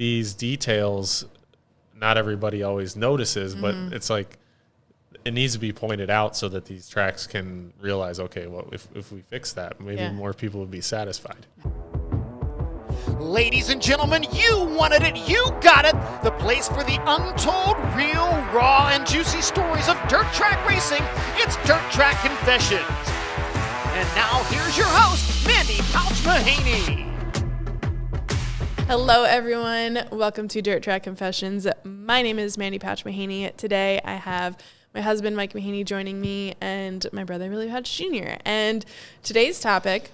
these details not everybody always notices, but it's like it needs to be pointed out so that these tracks can realize, okay, well, if we fix that, maybe more people would be satisfied. Ladies and gentlemen, you wanted it, you got it. The place for the untold, real, raw, and juicy stories of dirt track racing. It's Dirt Track Confessions. And now here's your host, Mandee Pauch Mahaney. Hello, everyone. Welcome to Dirt Track Confessions. My name is Mandee Pauch Mahaney. Today, I have my husband, Mike Mahaney, joining me, and my brother, Billy Pauch Jr. And today's topic...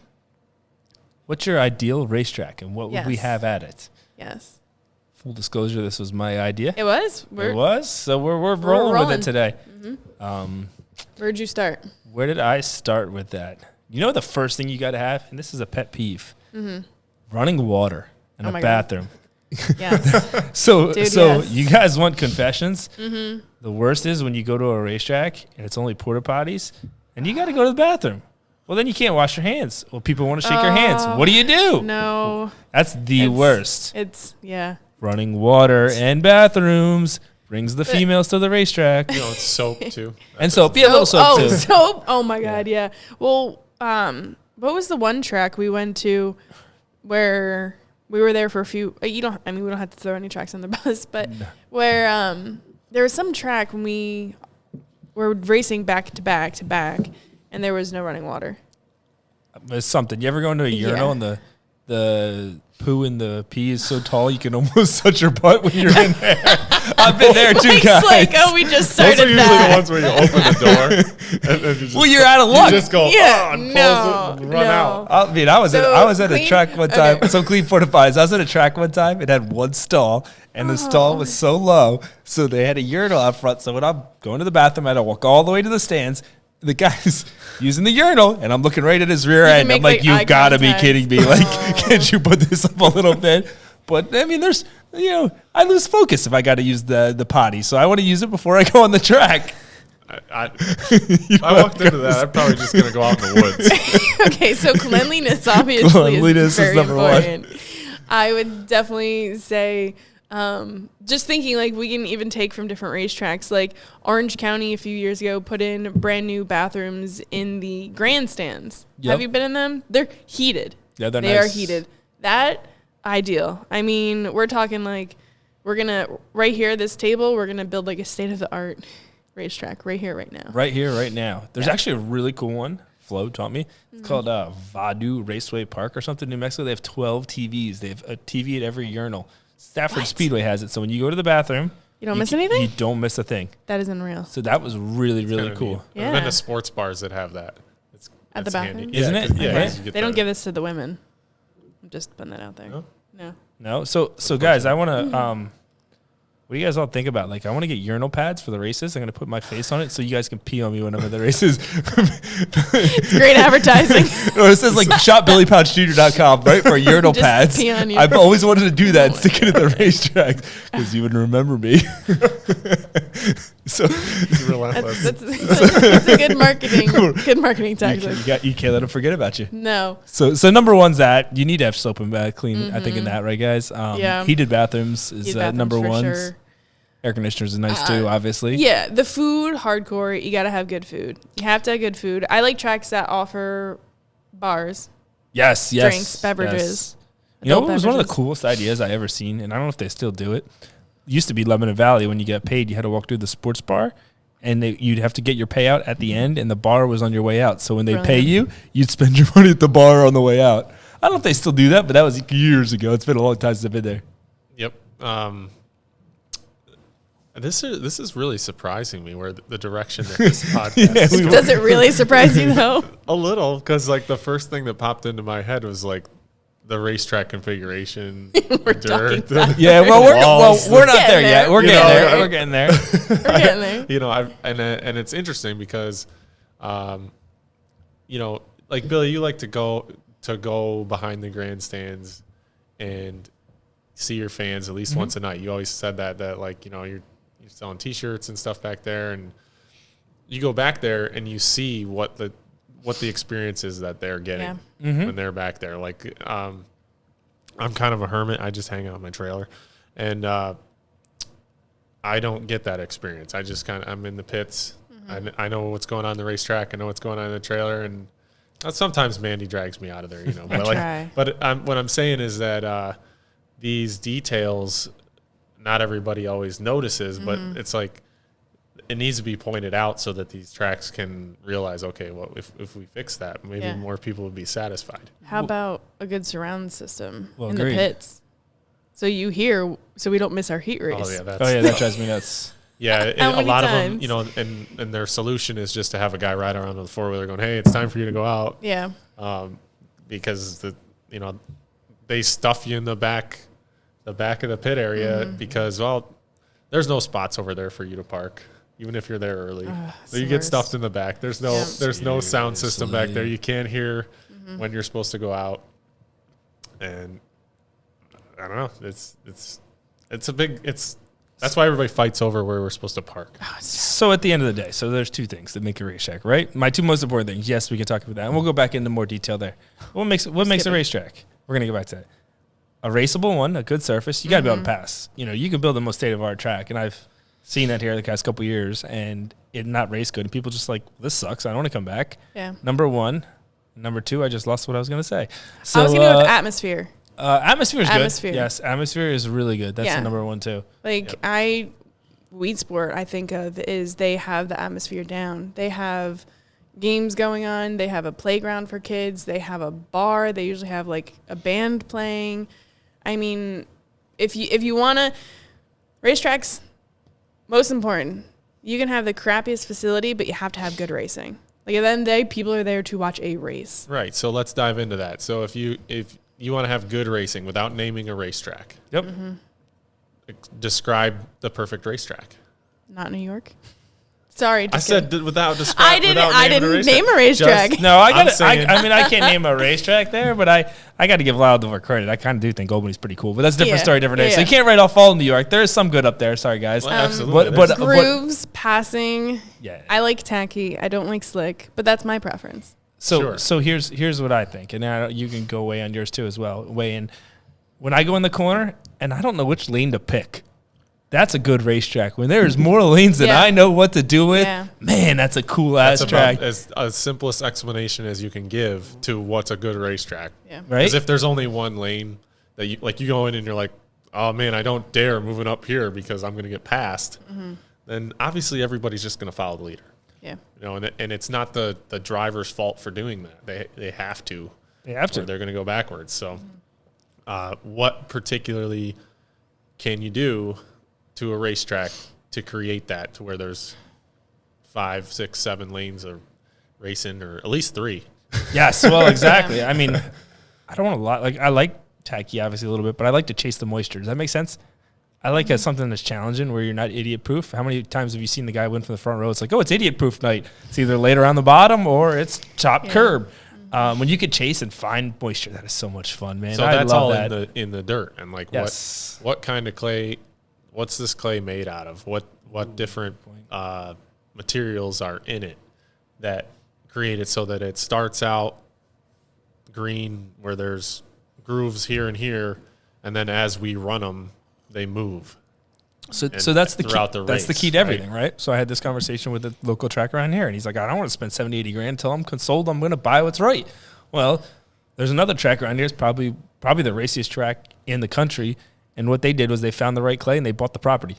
What's your ideal racetrack, and what would we have at it? Yes. Full disclosure, this was my idea. It was? It was? So we're rolling with it today. Mm-hmm. Where'd you start? Where did I start with that? You know the first thing you got to have, and this is a pet peeve, running water in a bathroom. Yes. So you guys want confessions? Mm-hmm. The worst is when you go to a racetrack, and it's only porta potties, and you got to go to the bathroom. Well, then you can't wash your hands. Well, people want to shake your hands. What do you do? No. That's the worst. Running water and bathrooms brings the females to the racetrack. You know, it's soap, too. And soap. Yeah, a little soap, too. Soap? Oh, my God, yeah. Well, what was the one track we went to where we were there for a few... we don't have to throw any tracks on the bus, but where there was some track when we were racing back to back to back, and there was no running water. It's something. You ever go into a urinal and the poo and the pee is so tall you can almost touch your butt when you're in there? I've been there too, guys. Like, we just started Those are usually the ones where you open the door. And well, you're out of luck. You just go, and close it and run out. I mean, I was at a track one time. Okay. So clean fortifies. I was at a track one time. It had one stall, and the stall was so low, so they had a urinal out front. So when I'm going to the bathroom, I had to walk all the way to the stands. The guy's using the urinal, and I'm looking right at his rear end. I'm like, you've got to be kidding me. Like, can't you put this up a little bit? But, I mean, I lose focus if I got to use the potty. So I want to use it before I go on the track. I walked into that. I'm probably just going to go out in the woods. Okay, so cleanliness obviously is very important. I would definitely say... just thinking, like, we can even take from different racetracks, like Orange County a few years ago put in brand new bathrooms in the grandstands. Yep. Have you been in them? They're heated. Yeah, they are heated. That ideal. I mean, we're talking like we're gonna right here, this table, we're gonna build like a state of the art racetrack right here, right now. Right here, right now. There's actually a really cool one. Flo taught me. It's called Vadu Raceway Park or something, New Mexico. They have 12 TVs. They have a TV at every urinal. Stafford Speedway has it. So when you go to the bathroom, you don't miss anything? You don't miss a thing. That is unreal. So that was really, really cool. Yeah. I've been to sports bars that have that. At the bathroom? Handy. Isn't it? Yeah. Okay. They don't give this to the women. I'm just putting that out there. No. So guys, I want to... what do you guys all think about? Like, I want to get urinal pads for the races. I'm going to put my face on it so you guys can pee on me whenever the races. It's great advertising. Or it says, like, shopbillypouchjr.com, right, for urinal pads. Pee on you. I've always wanted to do that and stick it at the racetrack because you would remember me. So that's a good marketing tactic. You can't let them forget about you. No. So number one's that you need to have soap and clean. I think in that, right, guys? Heated bathrooms is number one. Sure. Air conditioners are nice too, obviously. Yeah, the food, hardcore. You gotta have good food. You have to have good food. I like tracks that offer bars. Yes, drinks, beverages. Yes. You know what was one of the coolest ideas I ever seen, and I don't know if they still do it. It used to be Lebanon Valley. When you get paid, you had to walk through the sports bar, and you'd have to get your payout at the end, and the bar was on your way out. So when they pay you, you'd spend your money at the bar on the way out. I don't know if they still do that, but that was years ago. It's been a long time since I've been there. Yep. This is really surprising me where the direction that this podcast is. Does it really surprise you, though? A little, because like the first thing that popped into my head was like the racetrack configuration. We're talking dirt. We're not there yet. We're getting there. We're getting there. We're getting there. You know, and it's interesting because, you know, like Billy, you like to go behind the grandstands and see your fans at least once a night. You always said that like, you know, you're selling T-shirts and stuff back there, and you go back there and you see what the experience is that they're getting when they're back there. Like, I'm kind of a hermit. I just hang out in my trailer, And I don't get that experience. I just I'm in the pits. I know what's going on in the racetrack. I know what's going on in the trailer, and sometimes Mandee drags me out of there, you know. But what I'm saying is that these details, not everybody always notices, but it's like it needs to be pointed out so that these tracks can realize, okay, well, if we fix that, maybe more people would be satisfied. How about a good surround system in agreed. the pits? So you hear, so we don't miss our heat race. Oh yeah, that drives me nuts. Yeah, How a lot many of them, times? you know, and their solution is just to have a guy ride around with a 4-wheeler going, hey, it's time for you to go out. Yeah. Because they stuff you in the back of the pit area because, well, there's no spots over there for you to park, even if you're there early. So you get stuffed in the back. There's no sound system back there. You can't hear when you're supposed to go out. And I don't know. That's why everybody fights over where we're supposed to park. So at the end of the day, so there's two things that make a racetrack, right? My two most important things. Yes, we can talk about that, and we'll go back into more detail there. What makes a racetrack? We're gonna go back to that. A raceable one, a good surface. You got to be able to pass. You know, you can build the most state-of-the-art track, and I've seen that here the past couple of years, and it not race good. And people just like, this sucks. I don't want to come back. Yeah. Number one. Number two, I just lost what I was gonna say. So I was going to go with atmosphere. Atmosphere is Atmosphere. good. Yes, atmosphere is really good. That's the number one too. Weed Sport, I think of is they have the atmosphere down. They have games going on. They have a playground for kids. They have a bar. They usually have like a band playing. I mean, if you want to, racetracks, most important, you can have the crappiest facility, but you have to have good racing. Like at the end of the day, people are there to watch a race. Right. So let's dive into that. So if you want to have good racing without naming a racetrack. Yep. Describe the perfect racetrack. Not New York. Sorry, I said without describing. I didn't name a racetrack. No, I mean, I can't name a racetrack there, but I got to give Loudon credit. I kind of do think Albany's pretty cool, but that's a different story, different day. So you can't write off all of New York. There is some good up there. Sorry, guys. Well, absolutely. Grooves, passing. Yeah. I like tacky. I don't like slick, but that's my preference. So here's what I think, and now you can go weigh on yours too as well. Weigh in. When I go in the corner and I don't know which lane to pick, that's a good racetrack. When there's more lanes than I know what to do with, man, that's a cool ass track. That's as simplest explanation as you can give to what's a good racetrack. Yeah. Right? Because if there's only one lane that you go in and you're like, oh man, I don't dare moving up here because I'm going to get passed, then obviously everybody's just going to follow the leader. Yeah. You know, and it's not the driver's fault for doing that. They have to. They have to. Or they're going to go backwards. So, what particularly can you do to a racetrack to create that to where there's 5, 6, 7 lanes of racing, or at least 3? Yes. Well, exactly. I mean, I don't want a lot. Like I like tacky obviously a little bit, but I like to chase the moisture. Does that make sense? I like something that's challenging where you're not idiot proof. How many times have you seen the guy win from the front row? It's like, oh, it's idiot proof night. It's either laid around the bottom or it's top curb. When you could chase and find moisture, that is so much fun, man. So that's all in the dirt. And like what kind of clay, what's this clay made out of? What different materials are in it that create it so that it starts out green where there's grooves here and here, and then as we run them, they move. So that's the key. That's the key to everything, right? So I had this conversation with a local track around here, and he's like, I don't want to spend 70, 80 grand until I'm consoled I'm going to buy what's right. Well, there's another track around here. It's probably the raciest track in the country, and what they did was they found the right clay, and they bought the property.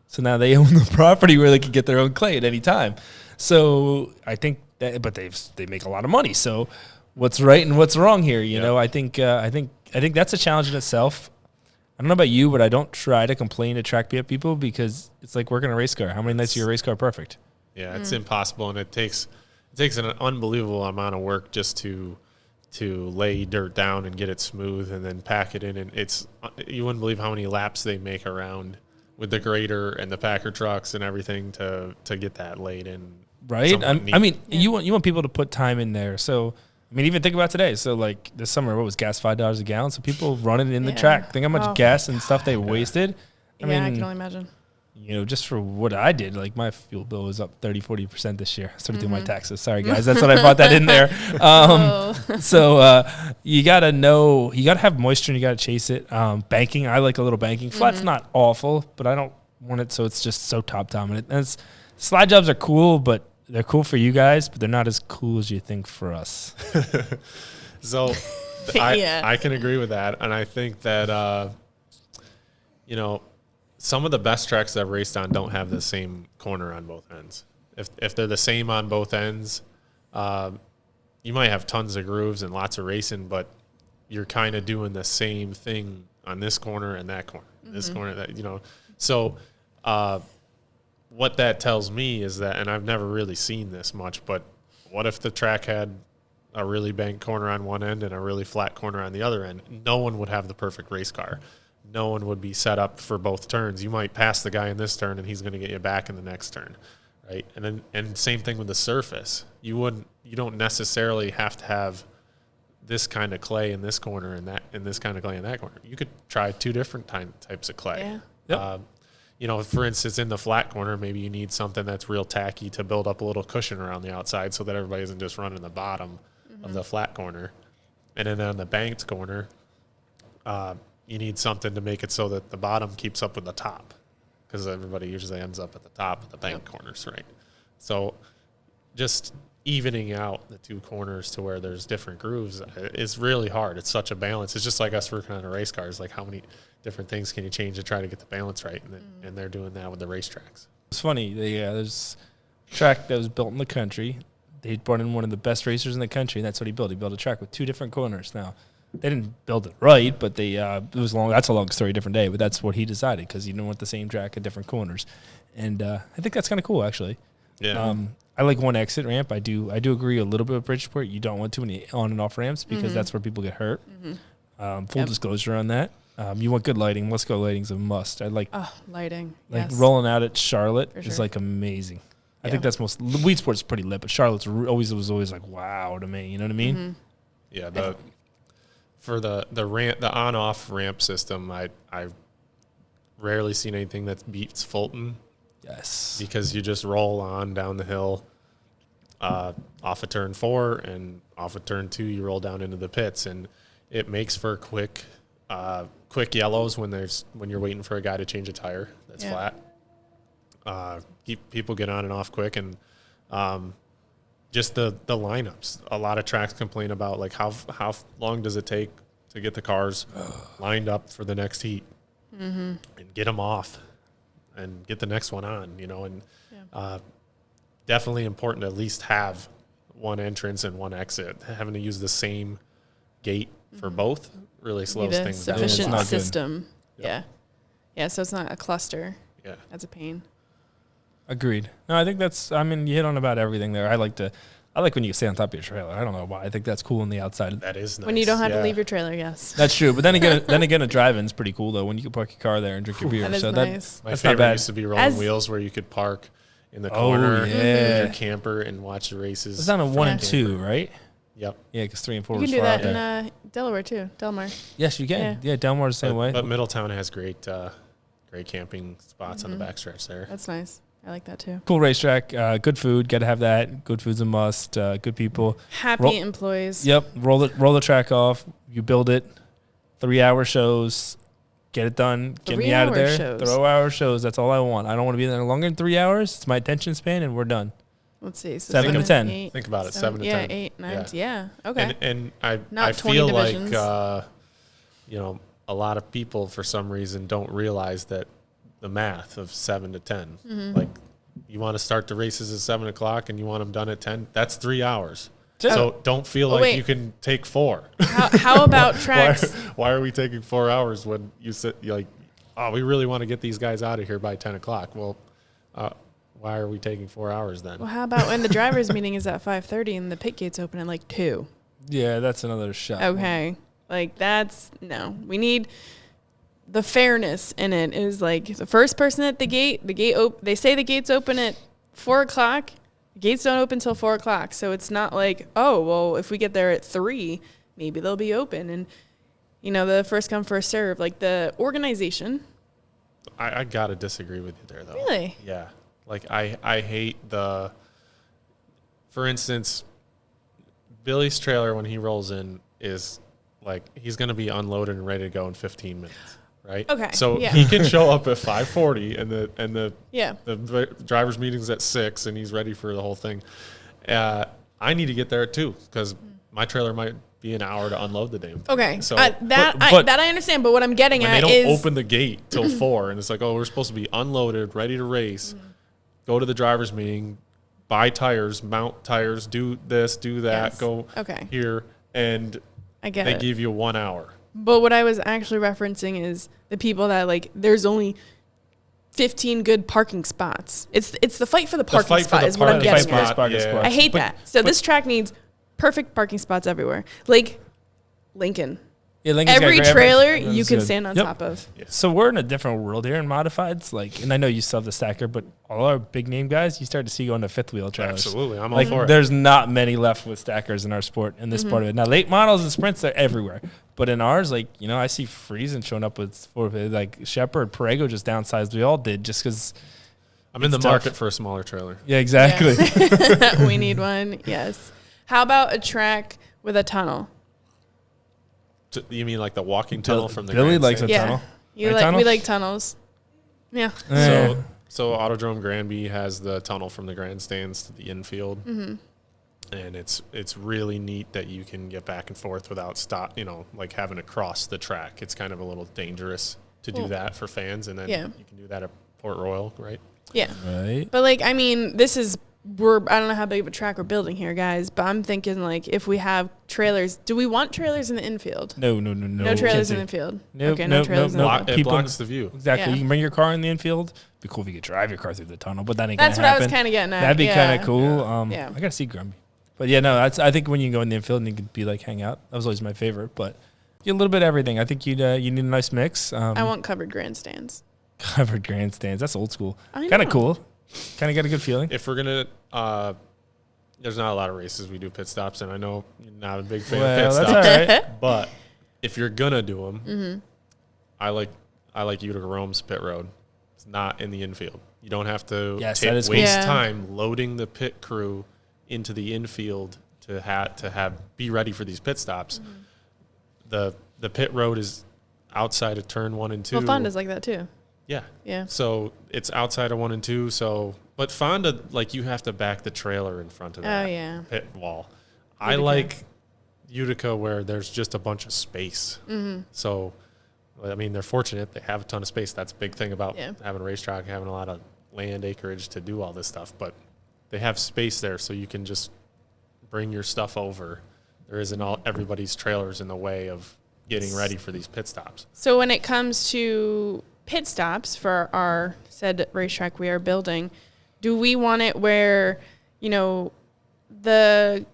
So now they own the property where they can get their own clay at any time. So I think that, but they make a lot of money. So what's right and what's wrong here? You know, I think that's a challenge in itself. I don't know about you, but I don't try to complain to track people because it's like working a race car. How many nights is your race car perfect? Yeah, it's impossible, and it takes an unbelievable amount of work just to lay dirt down and get it smooth and then pack it in. And you wouldn't believe how many laps they make around with the grader and the packer trucks and everything to get that laid in. Right. I mean, you want people to put time in there. So. I mean, even think about today. So, like, this summer, what was gas, $5 a gallon? So people running in the track. Think how much gas and stuff they wasted. I can only imagine. just for what I did, like my fuel bill was up 30-40% this year. I started doing my taxes. Sorry guys, that's what I brought that in there. So you gotta know, you gotta have moisture and you gotta chase it. Banking, I like a little banking. Flat's not awful, but I don't want it so it's just so top dominant. And slide jobs are cool, but they're cool for you guys, but they're not as cool as you think for us. So I can agree with that. And I think that, some of the best tracks that I've raced on don't have the same corner on both ends. If they're the same on both ends, you might have tons of grooves and lots of racing, but you're kind of doing the same thing on this corner and that corner, this corner, that, So what that tells me is that, and I've never really seen this much, but what if the track had a really banked corner on one end and a really flat corner on the other end? No one would have the perfect race car. No one would be set up for both turns. You might pass the guy in this turn and he's going to get you back in the next turn, right? And same thing with the surface. You don't necessarily have to have this kind of clay in this corner and this kind of clay in that corner. You could try two different types of clay. Yeah. Yep. For instance, in the flat corner, maybe you need something that's real tacky to build up a little cushion around the outside so that everybody isn't just running the bottom of the flat corner. And then on the banked corner, you need something to make it so that the bottom keeps up with the top, because everybody usually ends up at the top of the bank corners, right? So just evening out the two corners to where there's different grooves is really hard. It's such a balance. It's just like us working on a race car. It's like, how many different things can you change to try to get the balance right? And they're doing that with the racetracks. It's funny. There's a track that was built in the country. They brought in one of the best racers in the country, and that's what he built. He built a track with two different corners. Now, they didn't build it right, but it was long. That's a long story, different day. But that's what he decided, because he didn't want the same track at different corners, and I think that's kind of cool, actually. Yeah. I like one exit ramp. I do agree a little bit with Bridgeport. You don't want too many on and off ramps because that's where people get hurt. Full disclosure on that. You want good lighting. Let's go lighting's a must. I like lighting. Like Yes. rolling out at Charlotte For is sure. like amazing. I Yeah. think that's Weed Sport's pretty lit, but Charlotte's was always like wow to me. You know what I mean? Yeah. For the ramp, the on-off ramp system, I've rarely seen anything that beats Fulton. Yes. Because you just roll on down the hill, off of turn 4 and off of turn 2, you roll down into the pits, and it makes for quick yellows when you're waiting for a guy to change a tire that's flat. People get on and off quick, and just the lineups. A lot of tracks complain about like how long does it take to get the cars lined up for the next heat and get them off and get the next one on, and definitely important to at least have one entrance and one exit. Having to use the same gate for both really slows Need a things down. sufficient It's not good. system. Yep. Yeah, so it's not a cluster. Yeah. That's a pain. Agreed. No, I think you hit on about everything there. I like when you stay on top of your trailer. I don't know why. I think that's cool on the outside. That is nice. When you don't have to leave your trailer, yes. That's true. But then again, a drive-in's pretty cool though. When you can park your car there and drink your beer. That is so nice. My that's not favorite bad. used to be rolling As- wheels, where you could park in the corner with yeah. your camper and watch the races. It's on a 1 and Yeah. 2, right? Yep. Yeah, because 3 and 4 You was can do far out that there. in Delaware too, Delmar. Yes, you can. Yeah, Delmar's the same way. But Middletown has great camping spots on the backstretch there. That's nice. I like that too. Cool racetrack. Good food. Got to have that. Good food's a must. Good people. Happy employees. Yep. Roll the track off. You build it. 3-hour shows. Get it done. Get me out of 3-hour there. shows. 3-hour shows. That's all I want. I don't want to be there longer than 3 hours. It's my attention span, and we're done. Let's see. So 7 to 10. 8, Think about it, 7 to 10. 8, 9. Yeah. Yeah. Okay. And I Not 20 feel divisions. like a lot of people for some reason don't realize that the math of 7 to 10. Like, you want to start the races at 7 o'clock and you want them done at 10. That's 3 hours. So don't feel like wait. you can take 4. How about tracks? Why are we taking 4 hours when you're like, oh, we really want to get these guys out of here by 10 o'clock? Well, why are we taking 4 hours then? Well, how about when the drivers' meeting is at 5:30 and the pit gates open at like 2? Yeah, that's another shot. Okay. Like we need the fairness in it. Is like the first person at the gate, they say the gates open at 4 o'clock. The gates don't open till 4 o'clock. So it's not like, oh, well, if we get there at 3, maybe they'll be open. And, the first come, first serve, like the organization I gotta disagree with you there, though. Really? Yeah. Like I hate for instance, Billy's trailer when he rolls in is like he's gonna be unloaded and ready to go in 15 minutes. Right. Okay, So yeah. he can show up at 5:40 and the Yeah. driver's meeting's at 6 and he's ready for the whole thing. I need to get there at 2 because my trailer might be an hour to unload the damn thing. Okay. So That I understand, but what I'm getting when at they don't is open the gate till 4 and it's like, oh, we're supposed to be unloaded, ready to race, go to the driver's meeting, buy tires, mount tires, do this, do that, Yes. go Okay. here, and I get they it. give you 1 hour. But what I was actually referencing is the people that like there's only 15 good parking spots. It's the fight for the parking fight for spot the is what I'm parking getting spot, at. Parking yeah. spots. I hate But- that. So this track needs perfect parking spots everywhere. Like Lincoln. Yeah, Lincoln's got Every great- trailer everything's you can good. stand on Yep. top of. So we're in a different world here in modifieds. Like, and I know you still have the stacker, but all our big name guys, you start to see going to fifth wheel trailers. Absolutely. I'm all Like, for it. there's not many left with stackers in our sport in this part of it. Now, late models and sprints, they're everywhere. But in ours, like, you know, I see Friesen showing up with like Shepard, Perego just downsized. We all did just because. I'm in the it's tough. market for a smaller trailer. Yeah, exactly. Yeah. We need one. Yes. How about a track with a tunnel? You mean like the walking tunnel from the Billy likes grandstand? a Yeah. tunnel. You Right, like tunnel? we like tunnels. Yeah. So Autodrome Granby has the tunnel from the grandstands to the infield, and it's really neat that you can get back and forth without like having to cross the track. It's kind of a little dangerous to do Cool. that for fans, and then Yeah. you can do that at Port Royal, right? Yeah. Right. But like, I mean, I don't know how big of a track we're building here, guys, but I'm thinking like if we have trailers, do we want trailers in the infield? No. No trailers in the infield. Nope, Okay, no nope, trailers in nope, the nope. infield. It People- blocks the view. Exactly. Yeah. You can bring your car in the infield. Be cool if you could drive your car through the tunnel, but that ain't That's gonna what happen. I was kind of getting at. That'd be yeah. kind of cool. Yeah. I gotta see Grumby, but yeah, no, I think when you go in the infield and you could be like hang out, that was always my favorite. But get a little bit of everything. I think you need a nice mix. I want covered grandstands. covered grandstands. That's old school. I Kind of know. cool. Kind of got a good feeling. If we're gonna, there's not a lot of races we do pit stops, and I know you're not a big fan Well, of pit that's stops. all right. But if you're gonna do them, I like Utica Rome's pit road. It's not in the infield. You don't have to Yes, that is cool. waste Yeah. time loading the pit crew into the infield to be ready for these pit stops. The pit road is outside of turn 1 and 2. Well, Fonda's like that too. Yeah. Yeah. So it's outside of 1 and 2. But Fonda, like, you have to back the trailer in front of that Oh, yeah. pit wall. I Utica. like Utica where there's just a bunch of space. So, I mean, they're fortunate. They have a ton of space. That's a big thing about Yeah. having a racetrack, having a lot of land acreage to do all this stuff. But they have space there so you can just bring your stuff over. There isn't everybody's trailers in the way of getting ready for these pit stops. So when it comes to pit stops for our said racetrack we are building, do we want it where, you know, the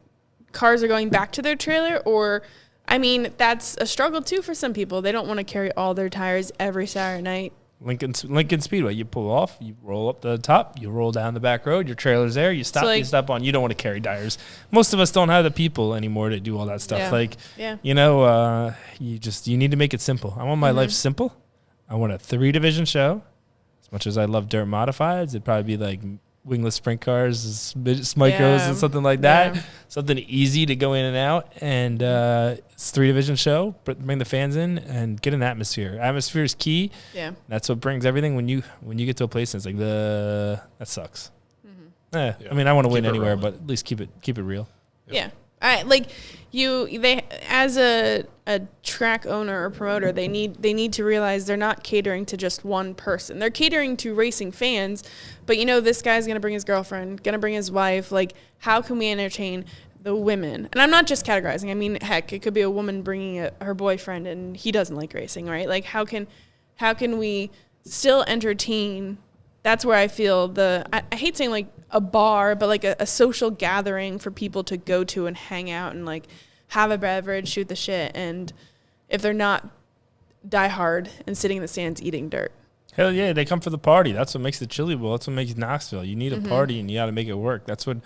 cars are going back to their trailer? Or, I mean, that's a struggle too for some people. They don't want to carry all their tires every Saturday night. Lincoln Speedway. You pull off, you roll up the top, you roll down the back road. Your trailer's there. You stop. So, like- you stop on. You don't want to carry tires. Most of us don't have the people anymore to do all that stuff. Yeah. Like, Yeah. you know, you need to make it simple. I want my life simple. I want a 3-division show. As much as I love dirt modifieds, it'd probably be like wingless sprint cars, micros, Yeah. and something like that. Yeah. Something easy to go in and out. And it's a 3-division show. But bring the fans in and get an atmosphere. Atmosphere is key. Yeah. That's what brings everything. When you get to a place and it's like that sucks. Yeah. I mean, I want to Keep win it anywhere, rolling. but at least keep it real. Yeah. Like they as a track owner or promoter, they need to realize they're not catering to just one person. They're catering to racing fans, but you know, this guy's going to bring his girlfriend, going to bring his wife. Like, how can we entertain the women? And I'm not just categorizing. I mean, heck, it could be a woman bringing her boyfriend and he doesn't like racing, right? Like, how can we still entertain? That's where I feel I hate saying like a bar, but like a social gathering for people to go to and hang out and like have a beverage, shoot the shit. And if they're not die hard and sitting in the stands eating dirt. Hell yeah, they come for the party. That's what makes the Chili Bowl. That's what makes Knoxville. You need a party and you got to make it work. That's what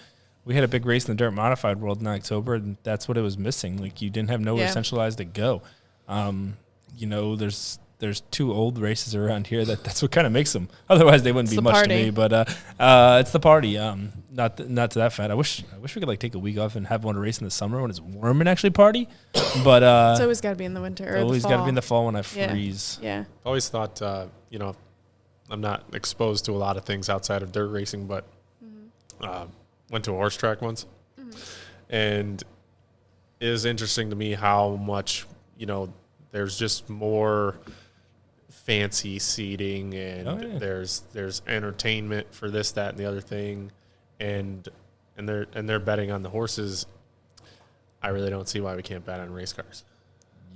we had a big race in the dirt modified world in October, and that's what it was missing. Like, you didn't have nowhere Yeah. centralized to go. You know, there's there's 2 old races around here. That's what kind of makes them. Otherwise, they wouldn't be the much party. to me. But it's the party. Not to that fact. I wish we could like take a week off and have one race in the summer when it's warm and actually party. But It's always got to be in the winter or always the got fall. to be in the fall when I Yeah. freeze. Yeah. I always thought, I'm not exposed to a lot of things outside of dirt racing, but went to a horse track once. And it is interesting to me how much, there's just more fancy seating and there's entertainment for this, that, and the other thing. And they're betting on the horses. I really don't see why we can't bet on race cars.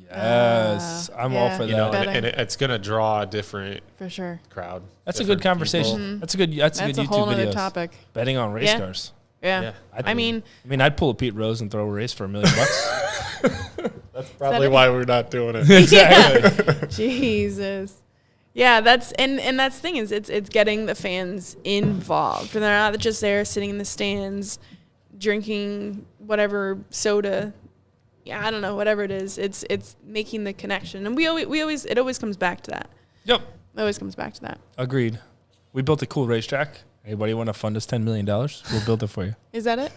Yes, I'm all for that. And it's going to draw a different For sure. crowd. That's a good different conversation. people. That's a good That's a whole YouTube other video. topic. Betting on race Yeah. cars. Yeah. I mean, I'd pull a Pete Rose and throw a race for $1 million. That's probably why we're not doing it. exactly. Jesus. Yeah, that's and that's the thing is it's getting the fans involved. And they're not just there sitting in the stands drinking whatever soda. Yeah, I don't know, whatever it is. It's making the connection. And we always it always comes back to that. Yep. It always comes back to that. Agreed. We built a cool racetrack. Anybody want to fund us $10 million? We'll build it for you. Is that it?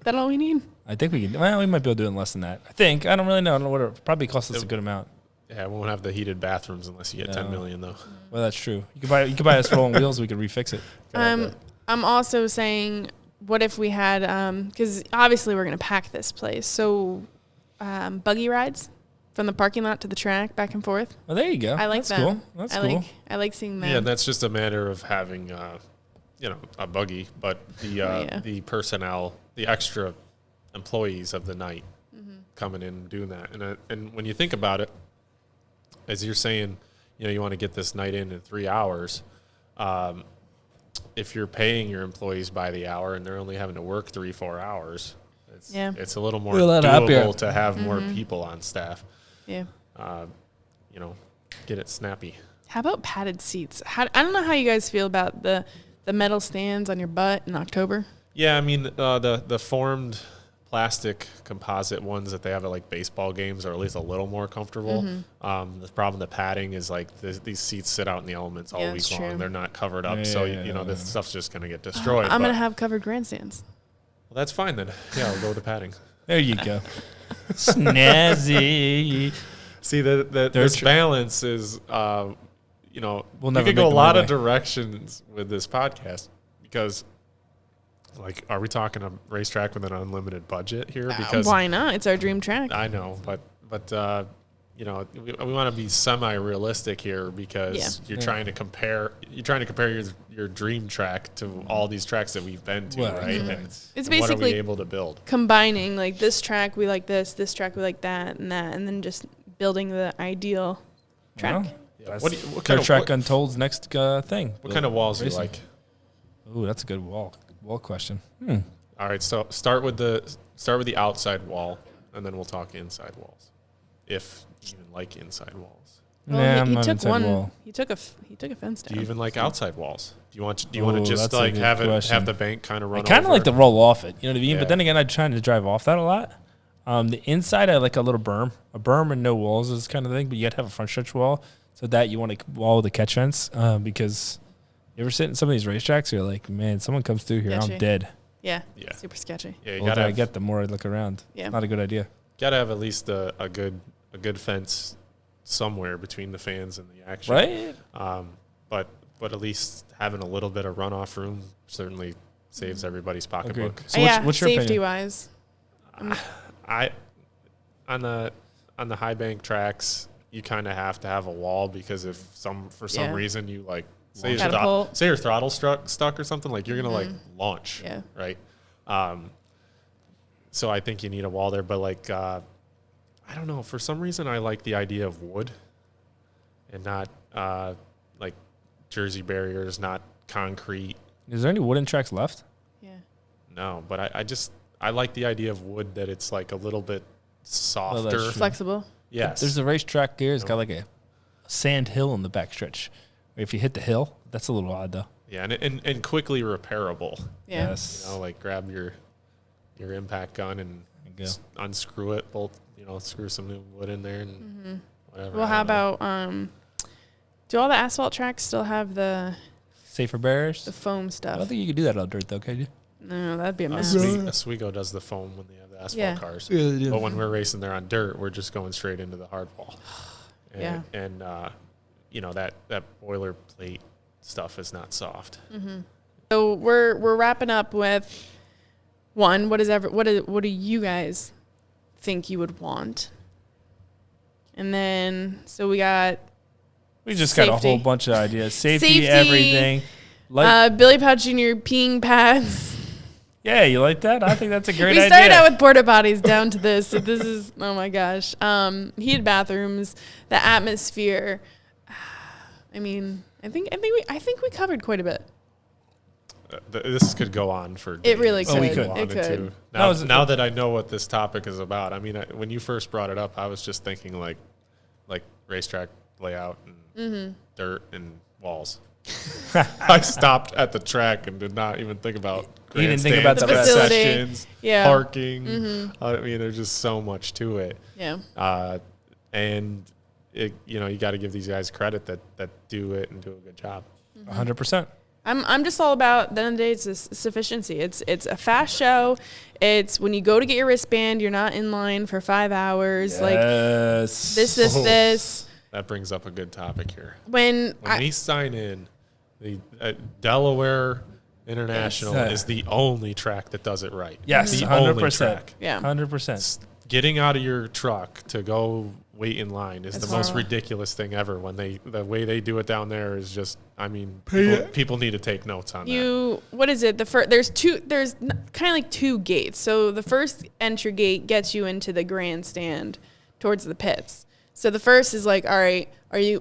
That all we need? I think we can. Well, we might be able to do it in less than that. I think. I don't really know. I don't know what it probably costs us a good amount. Yeah, it won't have the heated bathrooms unless you get $10 million, though. Well, that's true. You could buy us rolling wheels. We could refix it. I'm also saying, what if we had, because obviously we're going to pack this place. So buggy rides from the parking lot to the track, back and forth. Well, there you go. I like that's that. cool. That's cool. I like seeing that. Yeah, that's just a matter of having, a buggy, but the personnel, the extra employees of the night coming in and doing that. And when you think about it, as you're saying, you want to get this night in 3 hours. If you're paying your employees by the hour and they're only having to work 3-4 hours, it's a little more doable to have more people on staff. Yeah. Get it snappy. How about padded seats? I don't know how you guys feel about the metal stands on your butt in October. Yeah, I mean, the formed plastic composite ones that they have at like baseball games are at least a little more comfortable. The problem, the padding is like these seats sit out in the elements all week long. True. They're not covered up, this stuff's just gonna get destroyed. I'm gonna have covered grandstands. Well, that's fine then. Yeah, I'll go with the padding. There you go. Snazzy. See, this balance is, We'll you never could go a make lot the of directions with this podcast because, like, are we talking a racetrack with an unlimited budget here? Because Why not? It's our dream track. I know, but we want to be semi-realistic here because you're trying to compare your dream track to all these tracks that we've been to, right? And It's what are basically we able to build? combining like this track we like this track we like that, and then just building the ideal track. Well, Yeah. that's What kind of track Untold's next thing. What kind of walls do you racing. like? Ooh, that's a good wall question. All right, so start with the outside wall, and then we'll talk inside walls, if you even like inside walls. Well, I'm not took inside one. wall. He took a fence down. Do you even like outside walls? Do you want to just that's a like good have question. the bank kind of run? I kind of over? like to roll off it. You know what I mean? Yeah. But then again, I'm trying to drive off that a lot. The inside, I like a little berm. A berm and no walls is kind of thing, but you got to have a front stretch wall so that you want to wall with a catch fence because you ever sit in some of these racetracks, you're like, man, someone comes through here, Sketchy. I'm dead. Yeah. Yeah. Super sketchy. Yeah, you The older gotta I get, the more I look around. Yeah. Not a good idea. gotta have at least a good fence somewhere between the fans and the action, Right? But at least having a little bit of runoff room certainly saves everybody's pocketbook. So yeah. what's your safety opinion? wise. On the high bank tracks, you kind of have to have a wall because if for some Yeah. reason you like say Catapult. your throttle stuck or something, like you're gonna like launch, Yeah. right? So I think you need a wall there, but like I don't know, for some reason I like the idea of wood and not like Jersey barriers, not concrete. Is there any wooden tracks left? Yeah. No, but I like the idea of wood that it's like a little bit softer. true. Flexible. Yes. There's a racetrack here. It's got like a sand hill in the backstretch. If you hit the hill, that's a little odd though. Yeah, and quickly repairable. Yeah. Yes. Like grab your impact gun and There you go. unscrew it, screw some new wood in there and whatever. Well, I how don't know. about do all the asphalt tracks still have the Safer barriers. foam I stuff? don't think you could do that on dirt though, can you? No, that'd be a mess. Oswego does the foam when they have the asphalt Yeah. cars. Yeah, they do. But when we're racing there on dirt, we're just going straight into the hard wall. And, Yeah. And that boilerplate stuff is not soft. So we're wrapping up with one. What do you guys think you would want? And then so we got We just got a Safety. whole bunch of ideas. Safety, Safety, everything. Like, Billy Pauch Jr. peeing pads. yeah, you like that? I think that's a great We idea. started out with porta potties down to this. So this is oh my gosh. Heated bathrooms, the atmosphere. I mean, I think we covered quite a bit. This could go on for It really days could. if you It wanted could. to. Now- Now that I know what this topic is about, I mean, when you first brought it up, I was just thinking like racetrack layout and dirt and walls. I stopped at the track and did not even think about You didn't think about The the rest. facility. concessions, Yeah. parking. I mean, there's just so much to it. Yeah. And you got to give these guys credit that do it and do a good job. 100%. I'm just all about, at the end of the day, it's sufficiency. It's a fast show. It's when you go to get your wristband, you're not in line for 5 hours. Like Yes. this. That brings up a good topic here. When When we sign in, the Delaware International Yes. is the only track that does it right. Yes, the 100%. only track. Yeah. 100%. Getting out of your truck to go wait in line is It's the most horrible. ridiculous thing ever. The way they do it down there is just, I mean, people need to take notes on that. what is it? There's kind of like two gates. So the first entry gate gets you into the grandstand towards the pits. So the first is like, all right,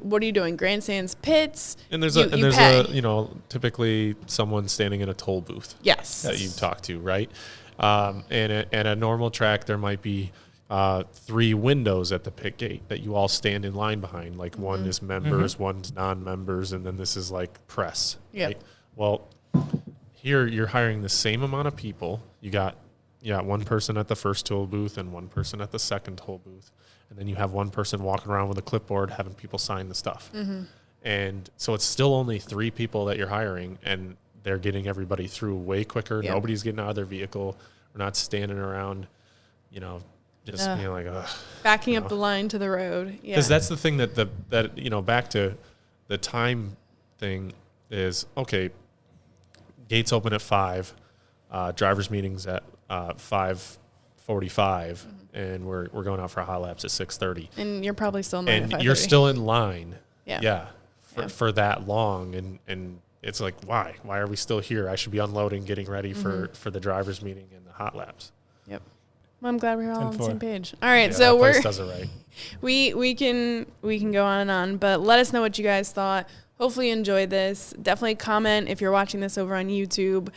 what are you doing? Grandstands, pits. And there's you pay. typically someone standing in a toll booth Yes. that you talk to, right? And a normal track, there might be 3 windows at the pit gate that you all stand in line behind. Like one is members, one's non-members, and then this is like press. Yep. Right? Well, here you're hiring the same amount of people. You got one person at the first toll booth and one person at the second toll booth, and then you have one person walking around with a clipboard having people sign the stuff. And so it's still only 3 people that you're hiring, and they're getting everybody through way quicker. Yep. Nobody's getting out of their vehicle. We're not standing around, just Ugh. being like, ugh. Backing up the line to the road. Yeah. Because that's the thing that back to the time thing is, okay, gates open at 5, driver's meetings at 5:45, and we're going out for hot laps at 6:30. And you're probably still not. And you're still in line. Yeah. For that long. And it's like, why? Why are we still here? I should be unloading, getting ready for the driver's meeting and the hot laps. Yep. Well, I'm glad we're all on the 10-4. same page. All right, Yeah, so that place we're does it right. we can go on and on, but let us know what you guys thought. Hopefully you enjoyed this. Definitely comment if you're watching this over on YouTube.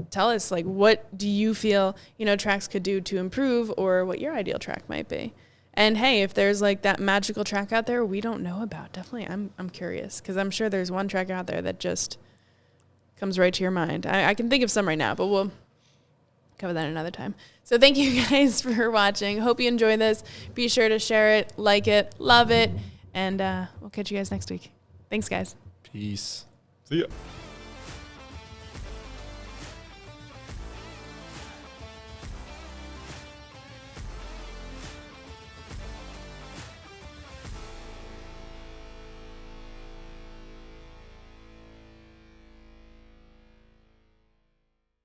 Tell us, like, what do you feel, tracks could do to improve, or what your ideal track might be. And hey, if there's like that magical track out there we don't know about, definitely I'm curious, because I'm sure there's one track out there that just comes right to your mind. I can think of some right now, but we'll cover that another time. So thank you guys for watching. Hope you enjoy this. Be sure to share it, like it, love it, and we'll catch you guys next week. Thanks, guys. Peace. See ya.